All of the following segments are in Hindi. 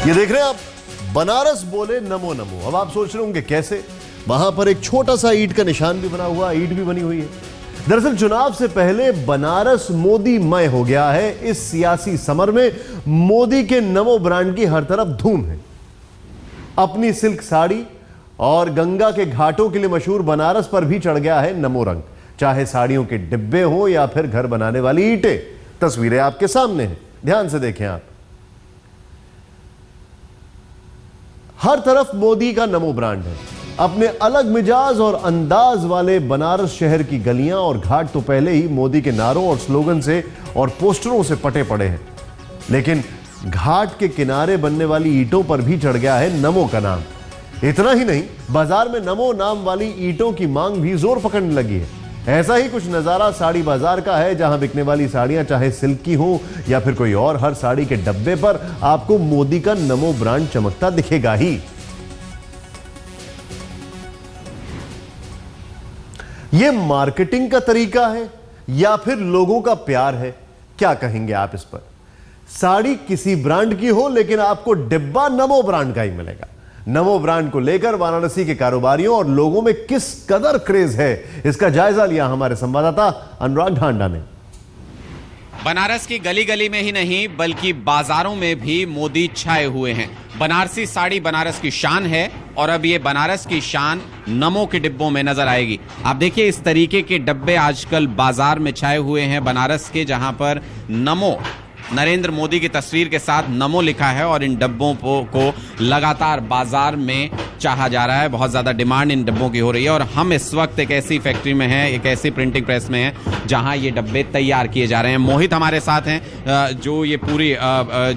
ये देख रहे हैं आप, बनारस बोले नमो नमो। अब आप सोच रहे होंगे कैसे, वहां पर एक छोटा सा ईंट का निशान भी बना हुआ, ईंट भी बनी हुई है। दरअसल चुनाव से पहले बनारस मोदीमय हो गया है। इस सियासी समर में मोदी के नमो ब्रांड की हर तरफ धूम है। अपनी सिल्क साड़ी और गंगा के घाटों के लिए मशहूर बनारस पर भी चढ़ गया है नमो रंग, चाहे साड़ियों के डिब्बे हो या फिर घर बनाने वाली ईंटें। तस्वीरें आपके सामने हैं, ध्यान से देखें आप। हर तरफ मोदी का नमो ब्रांड है। अपने अलग मिजाज और अंदाज वाले बनारस शहर की गलियां और घाट तो पहले ही मोदी के नारों और स्लोगन से और पोस्टरों से पटे पड़े हैं, लेकिन घाट के किनारे बनने वाली ईंटों पर भी चढ़ गया है नमो का नाम। इतना ही नहीं, बाजार में नमो नाम वाली ईंटों की मांग भी जोर पकड़ने लगी है। ऐसा ही कुछ नजारा साड़ी बाजार का है, जहां बिकने वाली साड़ियां चाहे सिल्क की हो या फिर कोई और, हर साड़ी के डब्बे पर आपको मोदी का नमो ब्रांड चमकता दिखेगा ही। यह मार्केटिंग का तरीका है या फिर लोगों का प्यार है, क्या कहेंगे आप इस पर? साड़ी किसी ब्रांड की हो लेकिन आपको डिब्बा नमो ब्रांड का ही मिलेगा। नमो ब्रांड को लेकर वाराणसी के कारोबारियों और लोगों में किस कदर क्रेज है, इसका जायजा लिया हमारे संवाददाता अनुराग ढांडा ने। बनारस की गली गली में ही नहीं बल्कि बाजारों में भी मोदी छाए हुए हैं। बनारसी साड़ी बनारस की शान है और अब ये बनारस की शान नमो के डिब्बों में नजर आएगी। आप देखिए, इस तरीके के डब्बे आजकल बाजार में छाए हुए हैं बनारस के, जहां पर नमो, नरेंद्र मोदी की तस्वीर के साथ नमो लिखा है और इन डब्बों को लगातार बाजार में चाहा जा रहा है। बहुत ज्यादा डिमांड इन डब्बों की हो रही है और हम इस वक्त एक ऐसी फैक्ट्री में हैं, एक ऐसी प्रिंटिंग प्रेस में हैं जहां ये डब्बे तैयार किए जा रहे हैं। मोहित हमारे साथ हैं, जो ये पूरी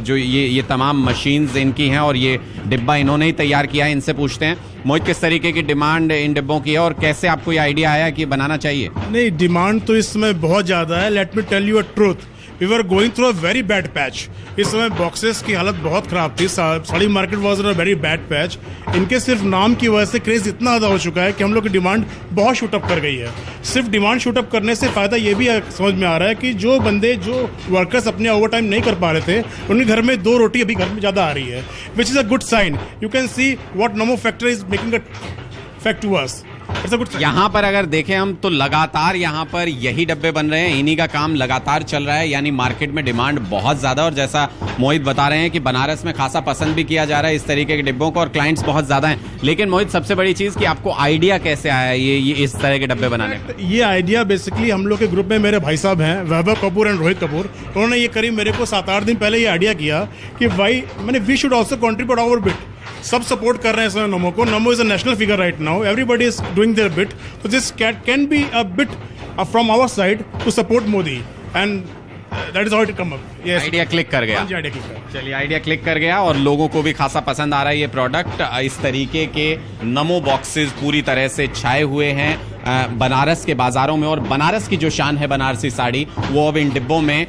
जो ये तमाम मशीन्स इनकी हैं और ये डिब्बा इन्होंने ही तैयार किया है। इनसे पूछते हैं, मोहित, किस तरीके की डिमांड इन डिब्बों की है और कैसे आपको ये आइडिया आया कि बनाना चाहिए? नहीं, डिमांड तो इस समय बहुत ज़्यादा है। Let me tell you a truth, we were going through a very bad patch. इस समय बॉक्सेस की हालत बहुत खराब थी। Sari market was in a very bad patch. इनके सिर्फ नाम की वजह से क्रेज इतना ज़्यादा हो चुका है कि हम लोग की डिमांड बहुत शूटअप कर गई है। सिर्फ डिमांड शूटअप करने से फ़ायदा ये भी समझ में आ रहा है कि जो वर्कर्स अपने ओवर टाइम नहीं कर पा रहे थे, उनके घर में 2 रोटी अभी घर में ज़्यादा आ रही है, which is a good sign. You can see what Namo factory is making a fact to us. यहाँ पर अगर देखें हम तो लगातार यहाँ पर यही डब्बे बन रहे हैं, इन्हीं का काम लगातार चल रहा है, यानी मार्केट में डिमांड बहुत ज्यादा। और जैसा मोहित बता रहे हैं कि बनारस में खासा पसंद भी किया जा रहा है इस तरीके के डिब्बों को और क्लाइंट्स बहुत ज्यादा हैं। लेकिन मोहित, सबसे बड़ी चीज कि आपको आइडिया कैसे आया ये इस तरह के डब्बे बनाने का? ये आइडिया बेसिकली हम लोग के ग्रुप में मेरे भाई साहब हैं, वैभव कपूर एंड रोहित कपूर। उन्होंने ये करीब मेरे को 7-8 दिन पहले ये आइडिया किया कि भाई we should also contribute our bit. सब सपोर्ट कर रहे हैं इस नमो को। Namo is a national figure right now, everybody is doing their bit, so this can be a bit from our side to support Modi, and that is how it come up. Yes. Idea click कर गया। चलिए, आइडिया क्लिक कर गया और लोगों को भी खासा पसंद आ रहा है ये प्रोडक्ट। इस तरीके के नमो बॉक्सेस पूरी तरह से छाए हुए हैं बनारस के बाजारों में और बनारस की जो शान है बनारसी साड़ी, वो अब इन डिब्बों में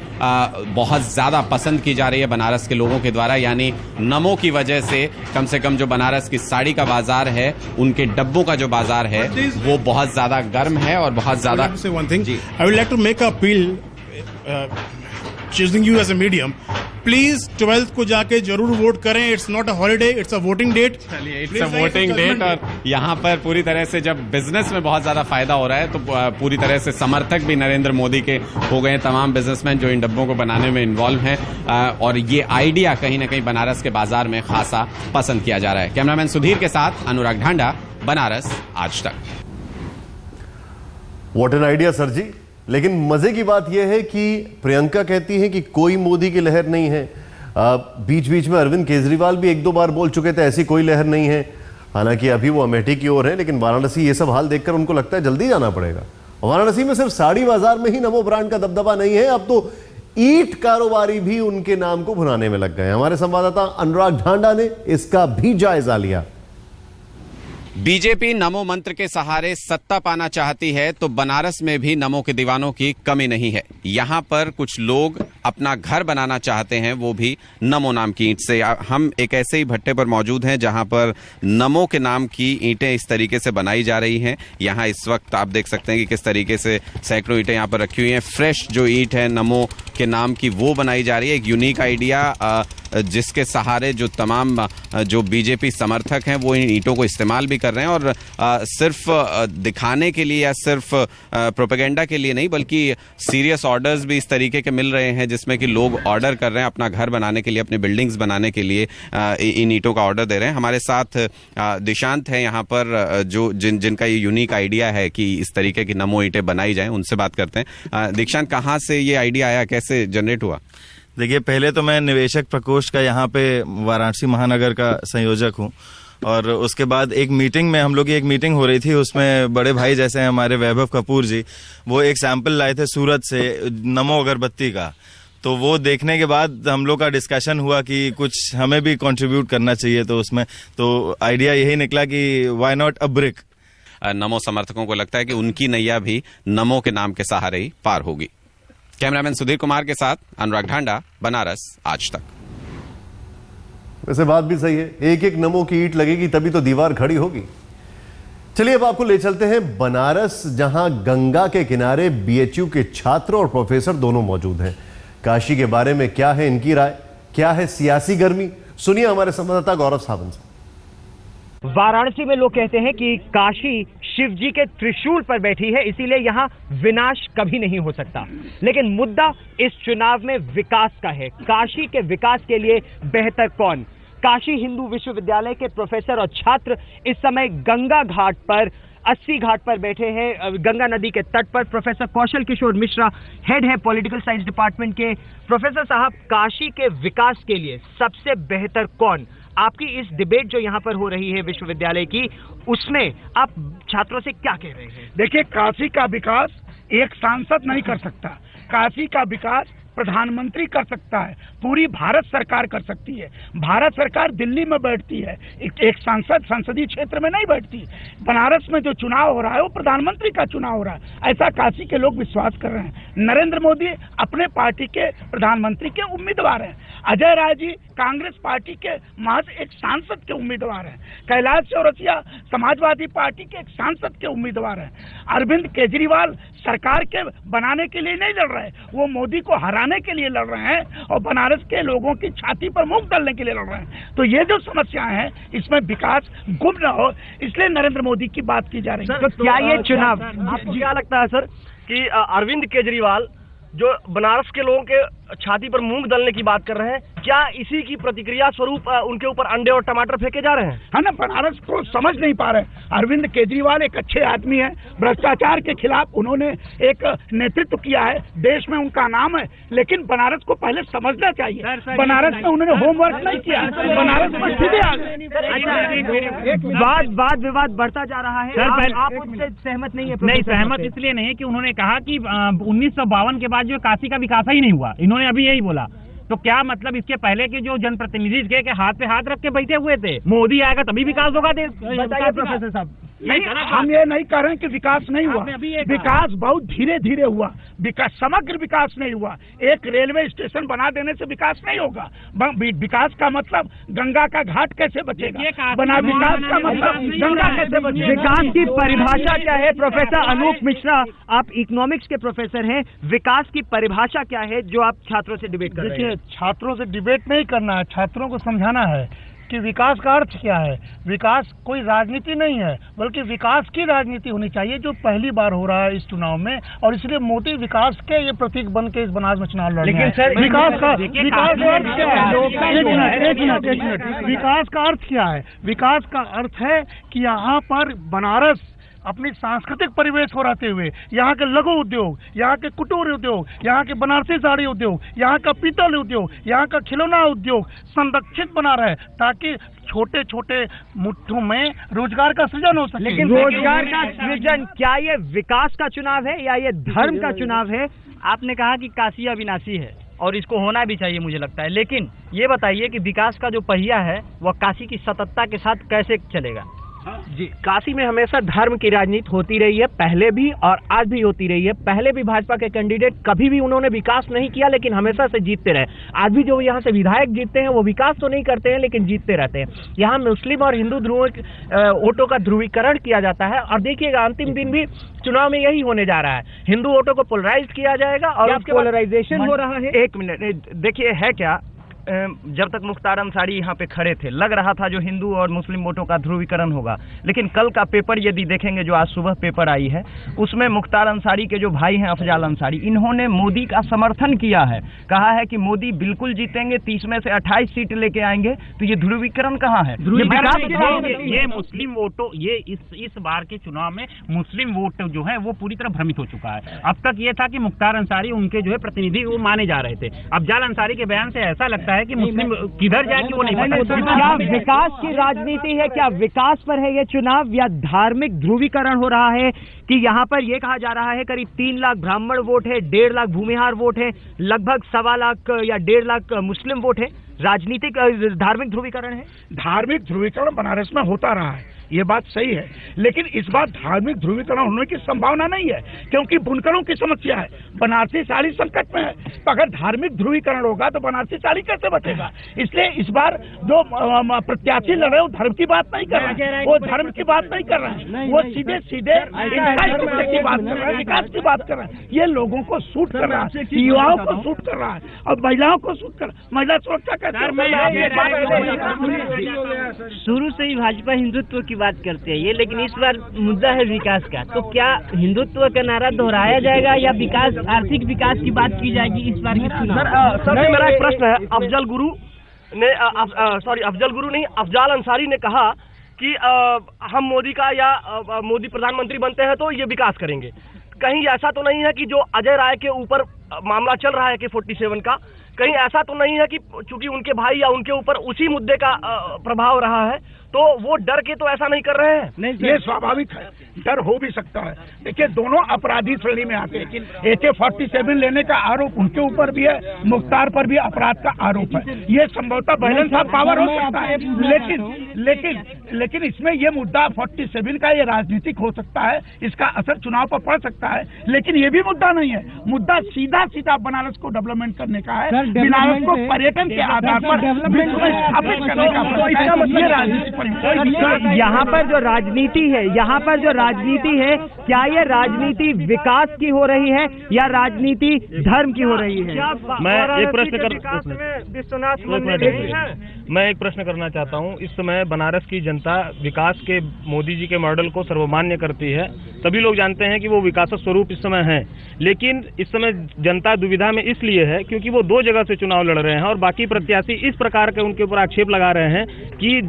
बहुत ज्यादा पसंद की जा रही है बनारस के लोगों के द्वारा। यानी नमो की वजह से कम जो बनारस की साड़ी का बाजार है, उनके डब्बों का जो बाजार है वो बहुत ज्यादा गर्म है और बहुत ज्यादा। I would like to make a appeal choosing you as a medium, please 12th को जाके जरूर वोट करें। It's not a holiday, it's a voting date. चलिए, इट्स अ वोटिंग डेट। और यहाँ पर पूरी तरह से जब बिजनेस में बहुत ज्यादा फायदा हो रहा है तो पूरी तरह से समर्थक भी नरेंद्र मोदी के हो गए, तमाम बिजनेसमैन जो इन डब्बों को बनाने में इन्वॉल्व हैं। और ये आइडिया कहीं ना कहीं बनारस के बाजार में खासा पसंद किया जा रहा है। कैमरामैन सुधीर के साथ अनुराग ढांडा, बनारस आज तक। व्हाट एन आइडिया सर जी। लेकिन मजे की बात यह है कि प्रियंका कहती है कि कोई मोदी की लहर नहीं है। बीच बीच में अरविंद केजरीवाल भी 1-2 बार बोल चुके थे ऐसी कोई लहर नहीं है। हालांकि अभी वो अमेठी की ओर है, लेकिन वाराणसी ये सब हाल देखकर उनको लगता है जल्दी जाना पड़ेगा। वाराणसी में सिर्फ साड़ी बाजार में ही नमो ब्रांड का दबदबा नहीं है, अब तो ईंट कारोबारी भी उनके नाम को भुनाने में लग गए। हमारे संवाददाता अनुराग ढांडा ने इसका भी जायजा लिया। बीजेपी नमो मंत्र के सहारे सत्ता पाना चाहती है तो बनारस में भी नमो के दीवानों की कमी नहीं है। यहाँ पर कुछ लोग अपना घर बनाना चाहते हैं, वो भी नमो नाम की ईंट से। हम एक ऐसे ही भट्टे पर मौजूद हैं जहाँ पर नमो के नाम की ईंटें इस तरीके से बनाई जा रही हैं। यहाँ इस वक्त आप देख सकते हैं कि किस तरीके से सैकड़ों ईंटें यहाँ पर रखी हुई हैं। फ्रेश जो ईंट है नमो के नाम की वो बनाई जा रही है, एक यूनिक आइडिया जिसके सहारे जो तमाम जो बीजेपी समर्थक हैं वो इन ईंटों को इस्तेमाल भी कर रहे हैं, और सिर्फ दिखाने के लिए या सिर्फ प्रोपेगेंडा के लिए नहीं, बल्कि सीरियस ऑर्डर्स भी इस तरीके के मिल रहे हैं जिसमें कि लोग ऑर्डर कर रहे हैं अपना घर बनाने के लिए, अपने बिल्डिंग्स बनाने के लिए इन ईंटों का ऑर्डर दे रहे हैं। हमारे साथ दिशांत है यहाँ पर जो जिनका ये यूनिक आइडिया है कि इस तरीके की नमो ईंटें बनाई जाएं, उनसे बात करते हैं। दीक्षांत, कहाँ से ये आइडिया आया, कैसे जनरेट हुआ? देखिए, पहले तो मैं निवेशक प्रकोष्ठ का यहाँ पे वाराणसी महानगर का संयोजक हूँ, और उसके बाद एक मीटिंग में हम लोग की एक मीटिंग हो रही थी, उसमें बड़े भाई जैसे हमारे वैभव कपूर जी, वो एक सैंपल लाए थे सूरत से नमो अगरबत्ती का। तो वो देखने के बाद हम लोग का डिस्कशन हुआ कि कुछ हमें भी कंट्रीब्यूट करना चाहिए, तो उसमें तो आइडिया यही निकला कि व्हाई नॉट अ ब्रिक। नमो समर्थकों को लगता है कि उनकी नैया भी नमो के नाम के सहारे ही पार होगी। कैमरामैन सुधीर कुमार के साथ अनुराग ढांडा, बनारस आज तक। वैसे बात भी सही है, एक एक नमो की ईंट लगेगी तभी तो दीवार खड़ी होगी। चलिए अब आपको ले चलते हैं बनारस, जहां गंगा के किनारे बीएचयू के छात्र और प्रोफेसर दोनों मौजूद हैं। काशी के बारे में क्या है इनकी राय, क्या है सियासी गर्मी, सुनिए हमारे संवाददाता गौरव सावंत से। वाराणसी में लोग कहते हैं कि काशी शिव जी के त्रिशूल पर बैठी है, इसीलिए यहाँ विनाश कभी नहीं हो सकता। लेकिन मुद्दा इस चुनाव में विकास का है। काशी के विकास के लिए बेहतर कौन? काशी हिंदू विश्वविद्यालय के प्रोफेसर और छात्र इस समय गंगा घाट पर 80 घाट पर बैठे हैं, गंगा नदी के तट पर। प्रोफेसर कौशल किशोर मिश्रा हेड है पॉलिटिकल साइंस डिपार्टमेंट के। प्रोफेसर साहब, काशी के विकास के लिए सबसे बेहतर कौन? आपकी इस डिबेट जो यहाँ पर हो रही है विश्वविद्यालय की, उसमें आप छात्रों से क्या कह रहे हैं? देखिए, काशी का विकास एक सांसद नहीं कर सकता। काशी का विकास प्रधानमंत्री कर सकता है, पूरी भारत सरकार कर सकती है। भारत सरकार दिल्ली में बैठती है, एक सांसद संसदीय क्षेत्र में नहीं बैठती। बनारस में जो चुनाव हो रहा है वो प्रधानमंत्री का चुनाव हो रहा है, ऐसा काशी के लोग विश्वास कर रहे हैं। नरेंद्र मोदी अपने पार्टी के प्रधानमंत्री के उम्मीदवार हैं। अजय राय जी कांग्रेस पार्टी के महज एक सांसद के उम्मीदवार हैं। कैलाश चौरसिया समाजवादी पार्टी के एक सांसद के उम्मीदवार हैं। अरविंद केजरीवाल सरकार के बनाने के लिए नहीं लड़ रहे, वो मोदी को हराने के लिए लड़ रहे हैं और बनारस के लोगों की छाती पर मूंग डालने के लिए लड़ रहे हैं। तो ये जो समस्याएं हैं, इसमें विकास गुम न हो, इसलिए नरेंद्र मोदी की बात की जा रही है। तो क्या ये चुनाव, आपको क्या लगता है सर कि अरविंद केजरीवाल जो बनारस के लोगों के छाती पर मूंग डालने की बात कर रहे हैं, क्या इसी की प्रतिक्रिया स्वरूप उनके ऊपर अंडे और टमाटर फेंके जा रहे हैं? है ना, बनारस को समझ नहीं पा रहे। अरविंद केजरीवाल एक अच्छे आदमी है, भ्रष्टाचार के खिलाफ उन्होंने एक नेतृत्व किया है, देश में उनका नाम है, लेकिन बनारस को पहले समझना चाहिए। बनारस में उन्होंने होमवर्क नहीं किया, बनारस में सीधे आ गए। वाद विवाद बढ़ता जा रहा है। आप उससे सहमत नहीं है? नहीं, सहमत इसलिए नहीं है कि उन्होंने कहा कि 1952 के बाद जो काशी का विकास ही नहीं हुआ, इन्होंने अभी यही बोला। तो क्या मतलब इसके पहले के जो जनप्रतिनिधि के हाथ पे हाथ रख के बैठे हुए थे, मोदी आएगा तभी विकास होगा देश? बताइए प्रोफेसर साहब। नहीं, हम ये नहीं कह रहे हैं कि विकास नहीं हुआ, विकास बहुत धीरे धीरे हुआ, विकास समग्र विकास नहीं हुआ। एक रेलवे स्टेशन बना देने से विकास नहीं होगा। विकास का मतलब गंगा का घाट कैसे बचेगा, बना विकास का मतलब गंगा कैसे बचेगा। विकास की परिभाषा क्या है? प्रोफेसर अनूप मिश्रा, आप इकोनॉमिक्स के प्रोफेसर हैं, विकास की परिभाषा क्या है जो आप छात्रों से डिबेट कर रहे हैं? देखिए, छात्रों से डिबेट नहीं करना है, छात्रों को समझाना है कि विकास का अर्थ क्या है। विकास कोई राजनीति नहीं है, बल्कि विकास की राजनीति होनी चाहिए, जो पहली बार हो रहा है इस चुनाव में, और इसलिए मोदी विकास के ये प्रतीक बन के इस बनारस में चुनाव लड़ रहे हैं। लेकिन सर, विकास का अर्थ क्या है? एक मिनट, विकास का अर्थ क्या है? विकास का अर्थ है कि यहाँ पर बनारस अपनी सांस्कृतिक परिवेश को रहते हुए यहाँ के लघु उद्योग, यहाँ के कुटीर उद्योग, यहाँ के बनारसी साड़ी उद्योग, यहाँ का पीतल उद्योग, यहाँ का खिलौना उद्योग संरक्षित बना रहे, ताकि छोटे छोटे मुट्ठों में रोजगार का सृजन हो सके। लेकिन रोजगार का सृजन, क्या ये विकास का चुनाव है या ये धर्म का चुनाव है? आपने कहा कि काशी अविनाशी है और इसको होना भी चाहिए, मुझे लगता है, लेकिन ये बताइए कि विकास का जो पहिया है वह काशी की सततता के साथ कैसे चलेगा? जी, काशी में हमेशा धर्म की राजनीति होती रही है, पहले भी और आज भी होती रही है। पहले भी भाजपा के कैंडिडेट कभी भी उन्होंने विकास नहीं किया, लेकिन हमेशा से जीतते रहे। आज भी जो यहाँ से विधायक जीतते हैं वो विकास तो नहीं करते हैं, लेकिन जीतते रहते हैं। यहाँ मुस्लिम और हिंदू वोटों का ध्रुवीकरण किया जाता है, और देखिएगा अंतिम दिन भी चुनाव में यही होने जा रहा है। हिंदू वोटों को पोलराइज किया जाएगा और पोलराइजेशन हो रहा है। एक मिनट देखिए, है क्या, जब तक मुख्तार अंसारी यहाँ पे खड़े थे लग रहा था जो हिंदू और मुस्लिम वोटों का ध्रुवीकरण होगा, लेकिन कल का पेपर यदि देखेंगे, जो आज सुबह पेपर आई है, उसमें मुख्तार अंसारी के जो भाई हैं अफजाल अंसारी, इन्होंने मोदी का समर्थन किया है। कहा है कि मोदी बिल्कुल जीतेंगे, 30 में से 28 सीट लेके आएंगे। तो ये ध्रुवीकरण कहाँ है? ये मुस्लिम वोटों, ये इस बार के चुनाव में मुस्लिम वोट जो है वो पूरी तरह भ्रमित हो चुका है। अब तक ये था कि मुख्तार अंसारी उनके जो है प्रतिनिधि वो माने जा रहे थे। अफजाल अंसारी के बयान से ऐसा लगता है कि मुस्लिम किधर जाए कि वो नहीं पता। क्या विकास की राजनीति है? क्या विकास पर है ये चुनाव, या धार्मिक ध्रुवीकरण हो रहा है? कि यहाँ पर यह कहा जा रहा है करीब 3 लाख ब्राह्मण वोट है, 1.5 लाख भूमिहार वोट है, लगभग 1.25 लाख या 1.5 लाख मुस्लिम वोट है। राजनीतिक धार्मिक ध्रुवीकरण है। धार्मिक ध्रुवीकरण बनारस में होता रहा है, ये बात सही है, लेकिन इस बार धार्मिक ध्रुवीकरण होने की संभावना नहीं है, क्योंकि बुनकरों की समस्या है। बनारसी साड़ी संकट में है, तो अगर धार्मिक ध्रुवीकरण होगा तो बनारसी साड़ी कैसे बचेगा? इसलिए इस बार जो प्रत्याशी लड़ रहे हैं वो धर्म की बात नहीं कर रहे हैं, वो धर्म की बात नहीं कर रहे हैं, वो सीधे सीधे इंफ्रास्ट्रक्चर की बात कर रहे हैं, विकास की बात कर रहे हैं। ये लोगों को सूट कर रहा है, युवाओं को सूट कर रहा है, और महिलाओं को सूट कर, महिला सुरक्षा शुरू से ही भाजपा हिंदुत्व की बात करते हैं ये, लेकिन इस बार मुद्दा है विकास का। तो क्या हिंदुत्व का नारा दोहराया जाएगा या विकास, आर्थिक विकास की बात की जाएगी इस बार के चुनाव? सर मेरा एक प्रश्न है। अफजल गुरु नहीं, अफजाल अंसारी ने कहा कि हम मोदी का या मोदी प्रधानमंत्री बनते हैं तो ये विकास करेंगे। कहीं ऐसा तो नहीं है कि जो अजय राय के ऊपर मामला चल रहा है कि 47 का, कहीं ऐसा तो नहीं है कि चूंकि उनके भाई या उनके ऊपर उसी मुद्दे का प्रभाव रहा है, तो वो डर के तो ऐसा नहीं कर रहे हैं? नहीं, ये स्वाभाविक है, डर हो भी सकता है। देखिए, दोनों अपराधी श्रेणी में आते हैं। AK-47 लेने का आरोप उनके ऊपर भी है, मुख्तार पर भी अपराध का आरोप है। ये संभवतः बैलेंस ऑफ पावर हो सकता है, लेकिन इसमें ये मुद्दा 47 का ये राजनीतिक हो सकता है, इसका असर चुनाव पर पड़ सकता है, लेकिन ये भी मुद्दा नहीं है। मुद्दा सीधा बनारस को डेवलपमेंट करने का है, बनारस को पर्यटन के आधार पर स्थापित करने का। राजनीति यहाँ पर जो राजनीति है, क्या ये राजनीति विकास की हो रही है या राजनीति धर्म की हो रही है? मैं एक प्रश्न करना चाहता हूँ। इस समय बनारस की जनता विकास के मोदी जी के मॉडल को सर्वमान्य करती है। सभी लोग जानते हैं कि वो विकास स्वरूप इस समय है, लेकिन इस समय जनता दुविधा में इसलिए है क्योंकि वो 2 जगह से चुनाव लड़ रहे हैं और बाकी प्रत्याशी इस प्रकार के उनके ऊपर आक्षेप लगा रहे हैं कि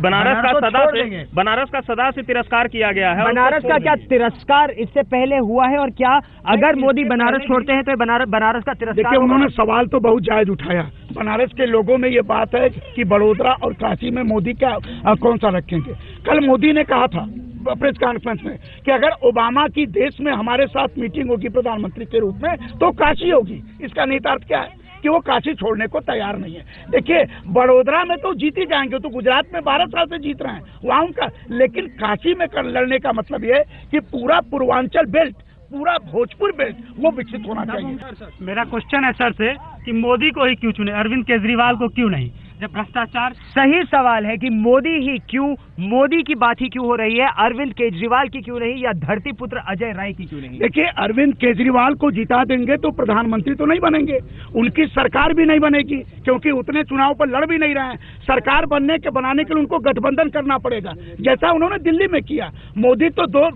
बनारस का सदा से तिरस्कार किया गया है। बनारस का क्या तिरस्कार इससे पहले हुआ है, और क्या अगर मोदी बनारस छोड़ते हैं तो बनारस का तिरस्कार? देखिए, उन्होंने सवाल तो बहुत जायज उठाया। बनारस के लोगों में ये बात है कि बड़ोदरा और काशी में मोदी क्या कौन सा रखेंगे। कल मोदी ने कहा था प्रेस कॉन्फ्रेंस में कि अगर ओबामा की देश में हमारे साथ मीटिंग होगी प्रधानमंत्री के रूप में तो काशी होगी। इसका निहितार्थ क्या है कि वो काशी छोड़ने को तैयार नहीं है। देखिए, बड़ोदरा में तो जीत ही जाएंगे, तो गुजरात में 12 साल से जीत रहे हैं वहाँ उनका, लेकिन काशी में लड़ने का मतलब ये कि पूरा पूर्वांचल बेल्ट, पूरा भोजपुर बेल्ट वो विकसित होना चाहिए। मेरा क्वेश्चन है सर से कि मोदी को ही क्यों चुने, अरविंद केजरीवाल को क्यों नहीं? जब भ्रष्टाचार, सही सवाल है कि मोदी ही क्यों, मोदी की बात ही क्यों हो रही है, अरविंद केजरीवाल की क्यों नहीं, या धरती पुत्र अजय राय की क्यों नहीं? देखिए, अरविंद केजरीवाल को जिता देंगे तो प्रधानमंत्री तो नहीं बनेंगे, उनकी सरकार भी नहीं बनेगी, क्योंकि उतने चुनाव पर लड़ भी नहीं रहे हैं। सरकार बनाने के लिए उनको गठबंधन करना पड़ेगा, जैसा उन्होंने दिल्ली में किया। मोदी तो 2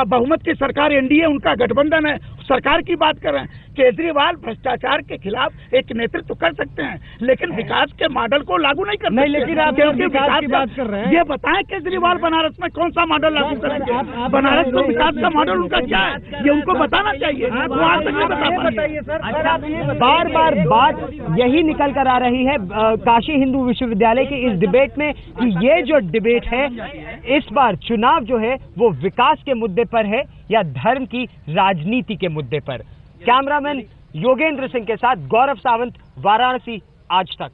बहुमत की सरकार एनडीए उनका गठबंधन है, सरकार की बात कर रहे हैं। केजरीवाल भ्रष्टाचार के खिलाफ एक नेतृत्व कर सकते हैं, लेकिन विकास के मॉडल को लागू नहीं कर सकते। लेकिन आप विकास की बात कर रहे हैं, ये बताएं केजरीवाल बनारस में कौन सा मॉडल लागू करेंगे? बनारस को विकास का मॉडल उनका क्या है, ये उनको बताना चाहिए। बार बार बात यही निकल कर आ रही है काशी हिंदू विश्वविद्यालय की इस डिबेट में कि ये जो डिबेट है, इस बार चुनाव जो है वो विकास के मुद्दे पर है या धर्म की राजनीति के मुद्दे पर। कैमरामैन योगेंद्र सिंह के साथ गौरव सावंत, वाराणसी आज तक।